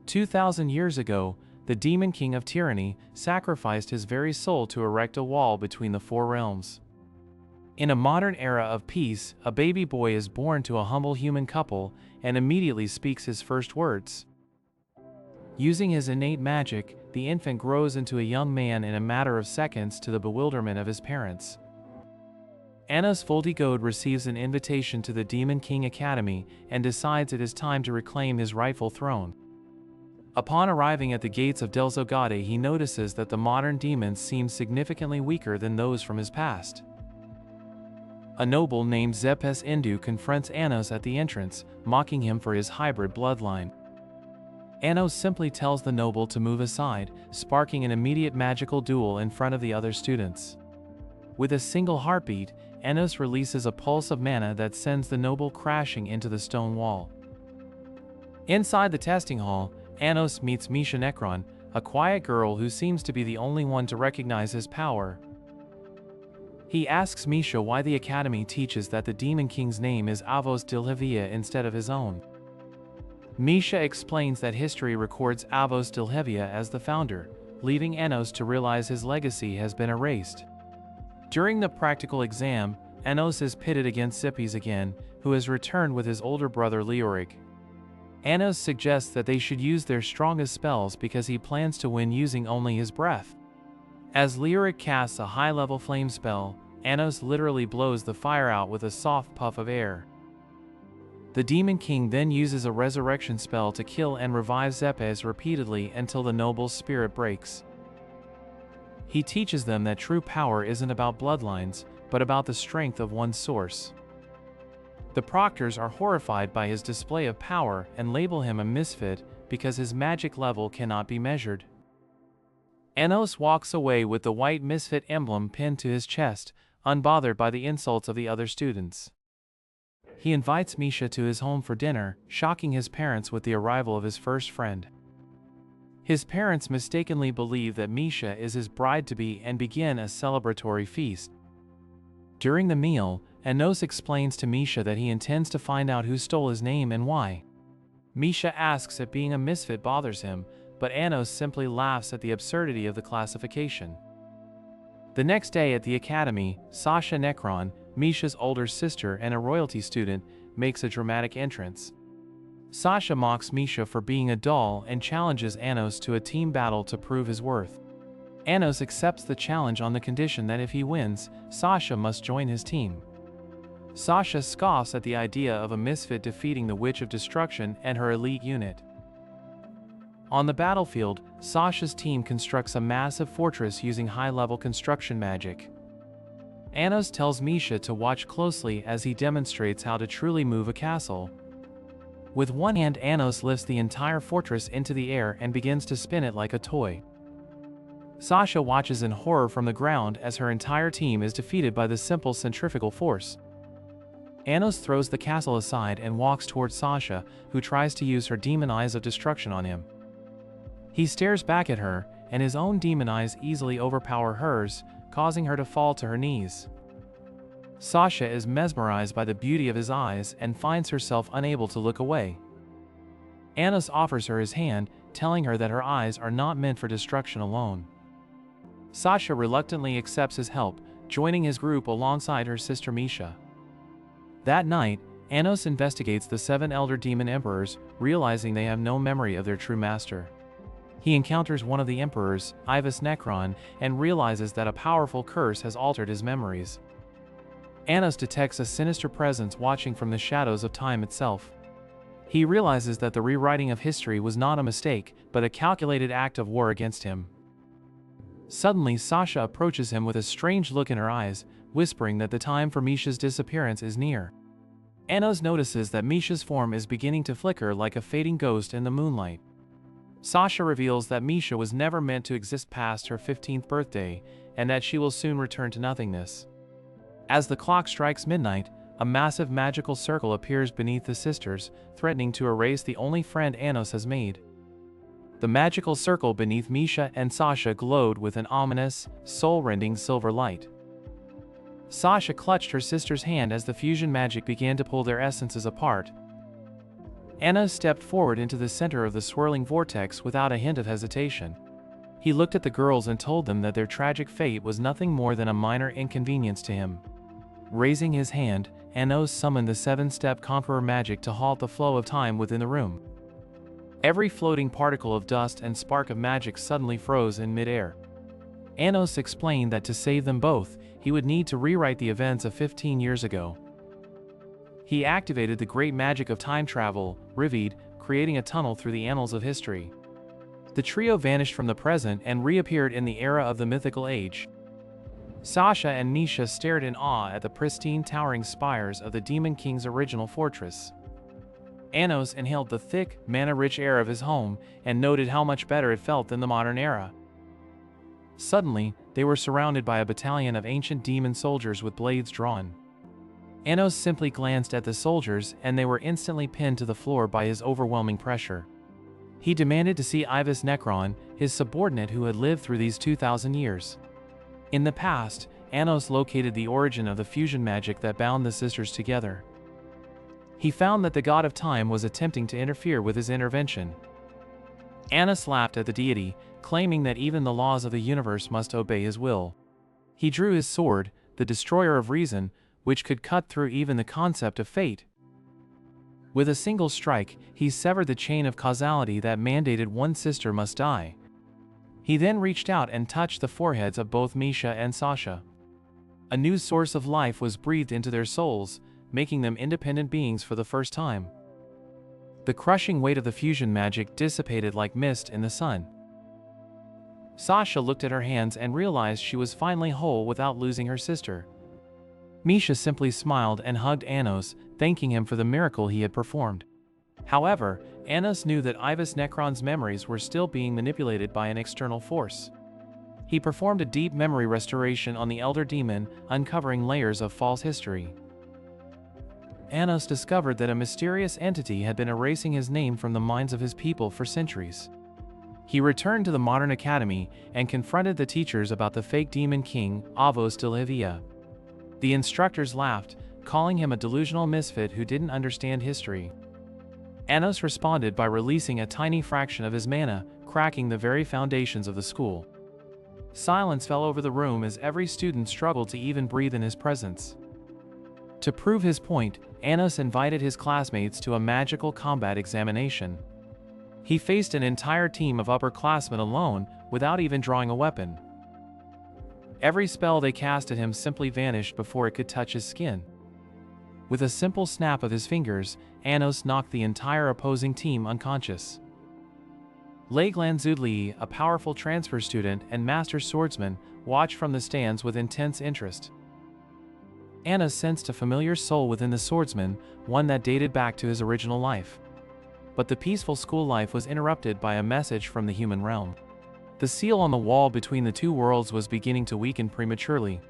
2,000 years ago, the demon king of tyranny sacrificed his very soul to erect a wall between the four realms. In a modern era of peace, a baby boy is born to a humble human couple and immediately speaks his first words. Using his innate magic, the infant grows into a young man in a matter of seconds to the bewilderment of his parents. Anos Voldigoad receives an invitation to the Demon King Academy and decides it is time to reclaim his rightful throne. Upon arriving at the gates of Dilhevia, he notices that the modern demons seem significantly weaker than those from his past. A noble named Zepes Indu confronts Anos at the entrance, mocking him for his hybrid bloodline. Anos simply tells the noble to move aside, sparking an immediate magical duel in front of the other students. With a single heartbeat, Anos releases a pulse of mana that sends the noble crashing into the stone wall. Inside the testing hall, Anos meets Misha Necron, a quiet girl who seems to be the only one to recognize his power. He asks Misha why the academy teaches that the Demon King's name is Avos Dilhevia instead of his own. Misha explains that history records Avos Dilhevia as the founder, leaving Anos to realize his legacy has been erased. During the practical exam, Anos is pitted against Zippes again, who has returned with his older brother Leoric. Anos suggests that they should use their strongest spells because he plans to win using only his breath. As Leoric casts a high-level flame spell, Anos literally blows the fire out with a soft puff of air. The Demon King then uses a resurrection spell to kill and revive Zepes repeatedly until the noble's spirit breaks. He teaches them that true power isn't about bloodlines, but about the strength of one's source. The proctors are horrified by his display of power and label him a misfit because his magic level cannot be measured. Anos walks away with the white misfit emblem pinned to his chest, unbothered by the insults of the other students. He invites Misha to his home for dinner, shocking his parents with the arrival of his first friend. His parents mistakenly believe that Misha is his bride-to-be and begin a celebratory feast. During the meal, Anos explains to Misha that he intends to find out who stole his name and why. Misha asks if being a misfit bothers him, but Anos simply laughs at the absurdity of the classification. The next day at the academy, Sasha Necron, Misha's older sister and a royalty student, makes a dramatic entrance. Sasha mocks Misha for being a doll and challenges Anos to a team battle to prove his worth. Anos accepts the challenge on the condition that if he wins, Sasha must join his team. Sasha scoffs at the idea of a misfit defeating the Witch of Destruction and her elite unit. On the battlefield, Sasha's team constructs a massive fortress using high-level construction magic. Anos tells Misha to watch closely as he demonstrates how to truly move a castle. With one hand, Anos lifts the entire fortress into the air and begins to spin it like a toy. Sasha watches in horror from the ground as her entire team is defeated by the simple centrifugal force. Anos throws the castle aside and walks towards Sasha, who tries to use her demon eyes of destruction on him. He stares back at her, and his own demon eyes easily overpower hers, causing her to fall to her knees. Sasha is mesmerized by the beauty of his eyes and finds herself unable to look away. Anos offers her his hand, telling her that her eyes are not meant for destruction alone. Sasha reluctantly accepts his help, joining his group alongside her sister Misha. That night, Anos investigates the 7 elder demon emperors, realizing they have no memory of their true master. He encounters one of the emperors, Avos Necron, and realizes that a powerful curse has altered his memories. Anos detects a sinister presence watching from the shadows of time itself. He realizes that the rewriting of history was not a mistake, but a calculated act of war against him. Suddenly, Sasha approaches him with a strange look in her eyes, whispering that the time for Misha's disappearance is near. Anos notices that Misha's form is beginning to flicker like a fading ghost in the moonlight. Sasha reveals that Misha was never meant to exist past her 15th birthday, and that she will soon return to nothingness. As the clock strikes midnight, a massive magical circle appears beneath the sisters, threatening to erase the only friend Anos has made. The magical circle beneath Misha and Sasha glowed with an ominous, soul-rending silver light. Sasha clutched her sister's hand as the fusion magic began to pull their essences apart. Anos stepped forward into the center of the swirling vortex without a hint of hesitation. He looked at the girls and told them that their tragic fate was nothing more than a minor inconvenience to him. Raising his hand, Anos summoned the seven-step Conqueror magic to halt the flow of time within the room. Every floating particle of dust and spark of magic suddenly froze in mid-air. Anos explained that to save them both, he would need to rewrite the events of 15 years ago. He activated the great magic of time travel, Reborn, creating a tunnel through the annals of history. The trio vanished from the present and reappeared in the era of the mythical age. Sasha and Misha stared in awe at the pristine towering spires of the Demon King's original fortress. Anos inhaled the thick, mana-rich air of his home and noted how much better it felt than the modern era. Suddenly, they were surrounded by a battalion of ancient demon soldiers with blades drawn. Anos simply glanced at the soldiers and they were instantly pinned to the floor by his overwhelming pressure. He demanded to see Avos Necron, his subordinate who had lived through these 2,000 years. In the past, Anos located the origin of the fusion magic that bound the sisters together. He found that the god of time was attempting to interfere with his intervention. Anos laughed at the deity, claiming that even the laws of the universe must obey his will. He drew his sword, the destroyer of reason, which could cut through even the concept of fate. With a single strike, he severed the chain of causality that mandated one sister must die. He then reached out and touched the foreheads of both Misha and Sasha. A new source of life was breathed into their souls, making them independent beings for the first time. The crushing weight of the fusion magic dissipated like mist in the sun. Sasha looked at her hands and realized she was finally whole without losing her sister. Misha simply smiled and hugged Anos, thanking him for the miracle he had performed. However, Anos knew that Avos Necron's memories were still being manipulated by an external force. He performed a deep memory restoration on the elder demon, uncovering layers of false history. Anos discovered that a mysterious entity had been erasing his name from the minds of his people for centuries. He returned to the modern academy and confronted the teachers about the fake demon king, Avos Dilhevia. The instructors laughed, calling him a delusional misfit who didn't understand history. Anos responded by releasing a tiny fraction of his mana, cracking the very foundations of the school. Silence fell over the room as every student struggled to even breathe in his presence. To prove his point, Anos invited his classmates to a magical combat examination. He faced an entire team of upperclassmen alone, without even drawing a weapon. Every spell they cast at him simply vanished before it could touch his skin. With a simple snap of his fingers, Anos knocked the entire opposing team unconscious. Venuzdonoa, a powerful transfer student and master swordsman, watched from the stands with intense interest. Anos sensed a familiar soul within the swordsman, one that dated back to his original life. But the peaceful school life was interrupted by a message from the human realm. The seal on the wall between the two worlds was beginning to weaken prematurely.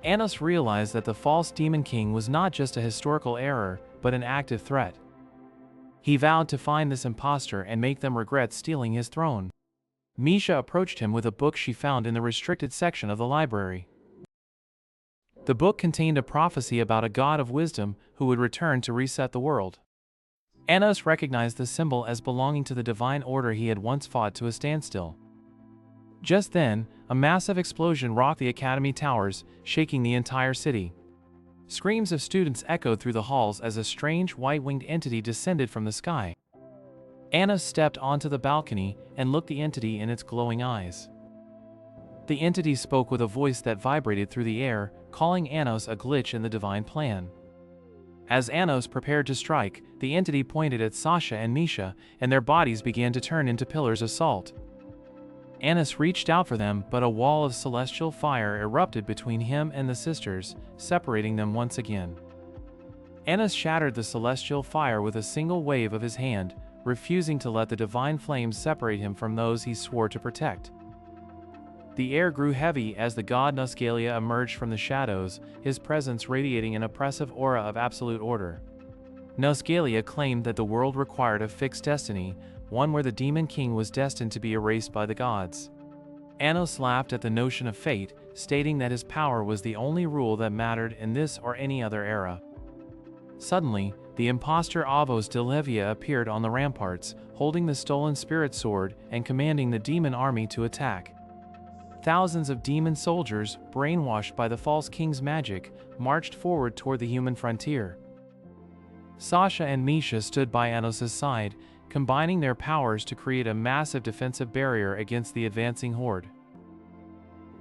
Anos realized that the false Demon King was not just a historical error, but an active threat. He vowed to find this impostor and make them regret stealing his throne. Misha approached him with a book she found in the restricted section of the library. The book contained a prophecy about a god of wisdom who would return to reset the world. Anos recognized the symbol as belonging to the divine order he had once fought to a standstill. Just then, a massive explosion rocked the academy towers, shaking the entire city. Screams of students echoed through the halls as a strange white-winged entity descended from the sky. Anos stepped onto the balcony and looked the entity in its glowing eyes. The entity spoke with a voice that vibrated through the air, calling Anos a glitch in the divine plan. As Anos prepared to strike, the entity pointed at Sasha and Misha, and their bodies began to turn into pillars of salt. Anos reached out for them, but a wall of celestial fire erupted between him and the sisters, separating them once again. Anos shattered the celestial fire with a single wave of his hand, refusing to let the divine flames separate him from those he swore to protect. The air grew heavy as the god Nosgalia emerged from the shadows, his presence radiating an oppressive aura of absolute order. Nosgalia claimed that the world required a fixed destiny, one where the Demon King was destined to be erased by the gods. Anos laughed at the notion of fate, stating that his power was the only rule that mattered in this or any other era. Suddenly, the imposter Avos Dilhevia appeared on the ramparts, holding the stolen spirit sword and commanding the demon army to attack. Thousands of demon soldiers, brainwashed by the false king's magic, marched forward toward the human frontier. Sasha and Misha stood by Anos' side, combining their powers to create a massive defensive barrier against the advancing horde.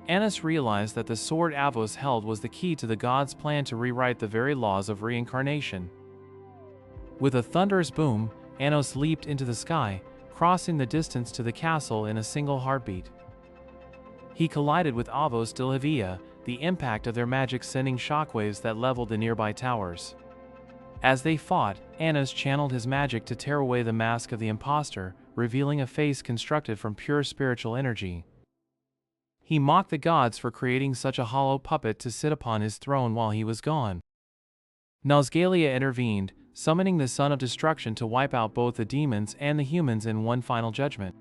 Anos realized that the sword Avos held was the key to the gods' plan to rewrite the very laws of reincarnation. With a thunderous boom, Anos leaped into the sky, crossing the distance to the castle in a single heartbeat. He collided with Avos Dilhevia, the impact of their magic sending shockwaves that leveled the nearby towers. As they fought, Anos channeled his magic to tear away the mask of the imposter, revealing a face constructed from pure spiritual energy. He mocked the gods for creating such a hollow puppet to sit upon his throne while he was gone. Nosgalia intervened, summoning the Son of Destruction to wipe out both the demons and the humans in one final judgment.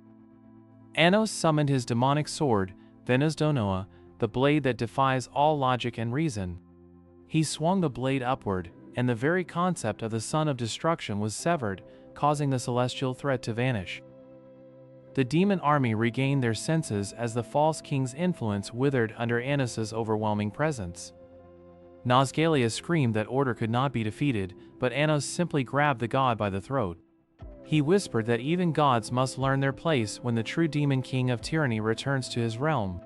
Anos summoned his demonic sword, Venuzdonoa, the blade that defies all logic and reason. He swung the blade upward, and the very concept of the Son of Destruction was severed, causing the celestial threat to vanish. The demon army regained their senses as the false king's influence withered under Anos' overwhelming presence. Nosgalia screamed that order could not be defeated, but Anos simply grabbed the god by the throat. He whispered that even gods must learn their place when the true demon king of tyranny returns to his realm.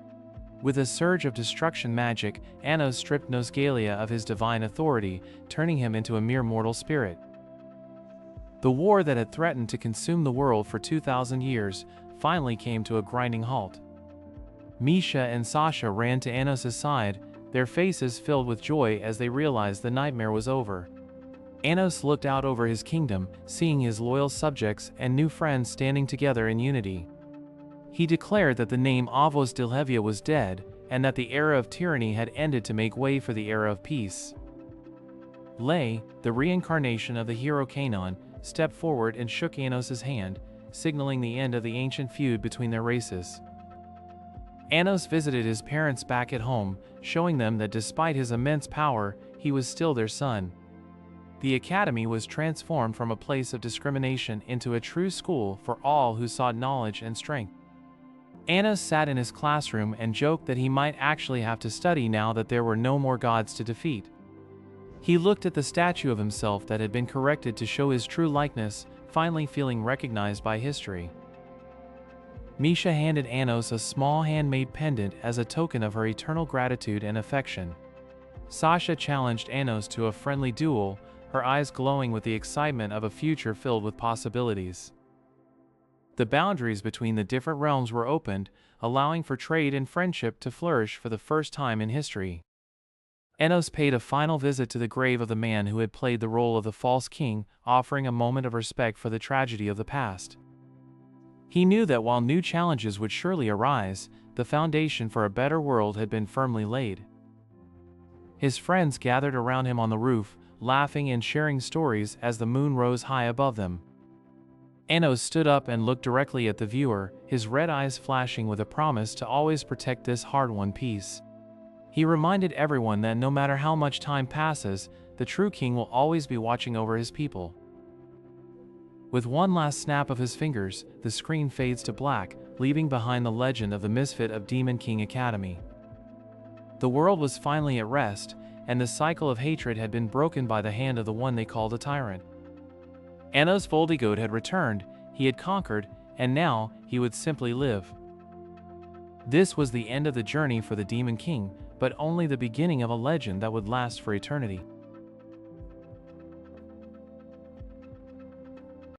With a surge of destruction magic, Anos stripped Nosgalia of his divine authority, turning him into a mere mortal spirit. The war that had threatened to consume the world for 2,000 years finally came to a grinding halt. Misha and Sasha ran to Anos' side, their faces filled with joy as they realized the nightmare was over. Anos looked out over his kingdom, seeing his loyal subjects and new friends standing together in unity. He declared that the name Avos Dilhevia was dead, and that the era of tyranny had ended to make way for the era of peace. Lei, the reincarnation of the hero Kanon, stepped forward and shook Anos' hand, signaling the end of the ancient feud between their races. Anos visited his parents back at home, showing them that despite his immense power, he was still their son. The academy was transformed from a place of discrimination into a true school for all who sought knowledge and strength. Anos sat in his classroom and joked that he might actually have to study now that there were no more gods to defeat. He looked at the statue of himself that had been corrected to show his true likeness, finally feeling recognized by history. Misha handed Anos a small handmade pendant as a token of her eternal gratitude and affection. Sasha challenged Anos to a friendly duel, her eyes glowing with the excitement of a future filled with possibilities. The boundaries between the different realms were opened, allowing for trade and friendship to flourish for the first time in history. Anos paid a final visit to the grave of the man who had played the role of the false king, offering a moment of respect for the tragedy of the past. He knew that while new challenges would surely arise, the foundation for a better world had been firmly laid. His friends gathered around him on the roof, laughing and sharing stories as the moon rose high above them. Anos stood up and looked directly at the viewer, his red eyes flashing with a promise to always protect this hard-won peace. He reminded everyone that no matter how much time passes, the true king will always be watching over his people. With one last snap of his fingers, the screen fades to black, leaving behind the legend of the Misfit of Demon King Academy. The world was finally at rest, and the cycle of hatred had been broken by the hand of the one they called a tyrant. Anos Voldigoad had returned, he had conquered, and now he would simply live. This was the end of the journey for the Demon King, but only the beginning of a legend that would last for eternity.